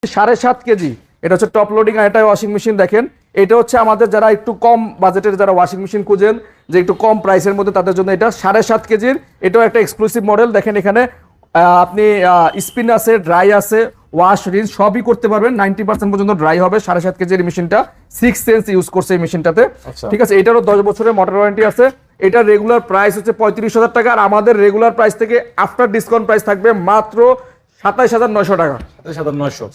7.5 KG, এটা হচ্ছে top loading আর এটা ওয়াশিং মেশিন। দেখেন এটা হচ্ছে আমাদের যারা একটু কম বাজেটের যারা ওয়াশিং মেশিন খুঁজেন, যে একটু কম প্রাইসের মধ্যে, তাদের জন্য এটা 7.5 কেজির। এটাও একটা এক্সক্লুসিভ মডেল। দেখেন এখানে আপনি স্পিন আছে, ড্রাই আছে, ওয়াশ রিন্স সবই করতে পারবেন। 90% পর্যন্ত ড্রাই হবে। 7.5 কেজির মেশিনটা 6 সেন্স ইউজ করছে এই মেশিনটাতে। ঠিক আছে, এটারও 10 বছরের মোটর ওয়ারেন্টি আছে। এটার রেগুলার প্রাইস হচ্ছে 35,000 টাকা, আর আমাদের রেগুলার প্রাইস থেকে আফটার ডিসকাউন্ট প্রাইস থাকবে মাত্র 27,900 টাকা।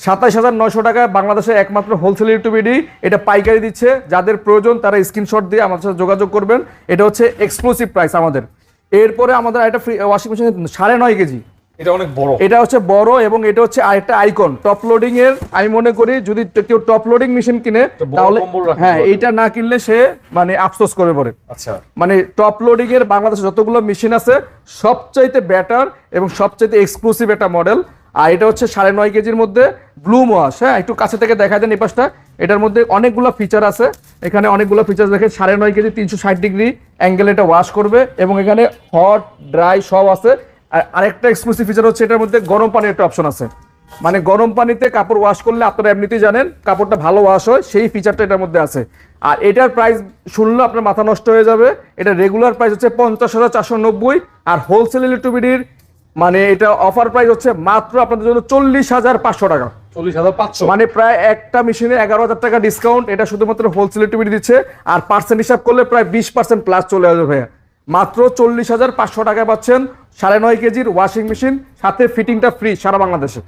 27,900 টাকায় বাংলাদেশের একমাত্র হোলসেল ইউটিউবিডি এটা পাইকারি দিচ্ছে। যাদের প্রয়োজন তারা স্ক্রিনশট দিয়ে আমাদের সাথে যোগাযোগ করবেন। এটা হচ্ছে এক্সক্লুসিভ প্রাইস আমাদের। এরপরে আমাদের একটা ফ্রি ওয়াশিং মেশিন 9.5 কেজি, এটা অনেক বড়। এটা হচ্ছে বড় এবং এটা হচ্ছে আরেকটা আইকন টপ লোডিং এর। আমি মনে করি যদি কেউ টপ লোডিং মেশিন কিনে তাহলে হ্যাঁ, এইটা না কিনলে সে মানে আফসোস করে পড়ে। আচ্ছা, মানে টপ লোডিং এর বাংলাদেশে যতগুলো মেশিন আছে সবচাইতে বেটার এবং সবচাইতে এক্সক্লুসিভ একটা মডেল। আর এটা হচ্ছে 9.5 কেজির মধ্যে ব্লুম ওয়াশ। হ্যাঁ, একটু কাছে থেকে দেখা দেন এই পাশটা। এটার মধ্যে অনেকগুলো ফিচার আছে। এখানে অনেকগুলো ফিচার দেখেন। 9.5 কেজি 360 ডিগ্রি অ্যাঙ্গেল এটা ওয়াশ করবে এবং এখানে হট ড্রাই সব আছে। আর আরেকটা এক্সক্লুসিভ ফিচার হচ্ছে এটার মধ্যে গরম পানির একটা অপশন আছে। মানে গরম পানিতে কাপড় ওয়াশ করলে আপনারা এমনিতেই জানেন কাপড়টা ভালো ওয়াশ হয়, সেই ফিচারটা এটার মধ্যে আছে। আর এটার প্রাইস শুনলে আপনার মাথা নষ্ট হয়ে যাবে। এটা রেগুলার প্রাইস হচ্ছে 50,490, আর হোলসেল ইলেকট্রিবিডির মানে এটা অফার প্রাইস হচ্ছে মাত্র আপনাদের জন্য 40,500 টাকা। 40,500 মানে প্রায় একটা মেশিনে 11,000 টাকা ডিসকাউন্ট। এটা শুধুমাত্র হোলসেল ইলেকট্রিবিডি দিচ্ছে। আর পার্সেন্ট হিসাব করলে প্রায় 20% প্লাস চলে আসবে ভাইয়া। মাত্র 40,500 টাকায় পাচ্ছেন 9.5 কেজির ওয়াশিং মেশিন, সাথে ফিটিংটা ফ্রি সারা বাংলাদেশে।